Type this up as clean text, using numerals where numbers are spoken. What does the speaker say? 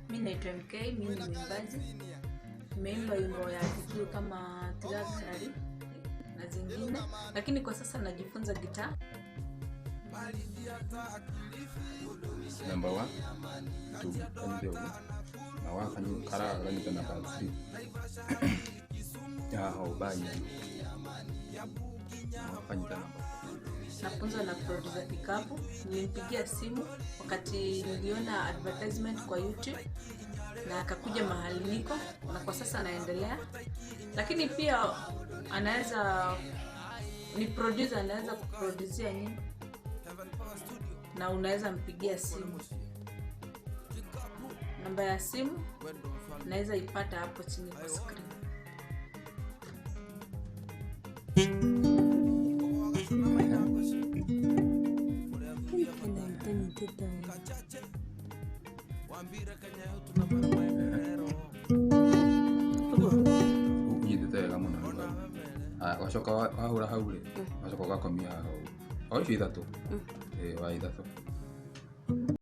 Mimi naitwa MK, mimi ni mwimbaji. Nimeimba wimbo ya Kikuyu kama Tirasari na zingine, lakini kwa sasa najifunza gitaa. Number 1 to Nilivyo. Na wafanya kara rangi tena basi. Ya hobanya. Wafanya tena. Nafunzwa na producer Kikapu. Nilimpigia simu wakati niliona advertisement kwa YouTube na akakuja mahali niko, na kwa sasa naendelea. Lakini pia anaweza ni producer, anaweza kuproducea nyingi na unaweza mpigia simu. Namba ya simu naweza ipata hapo chini kwa screen. Wacoka wahura hau ri, wacoka ugakomia hau. O icio ithatu. Wa ithatu.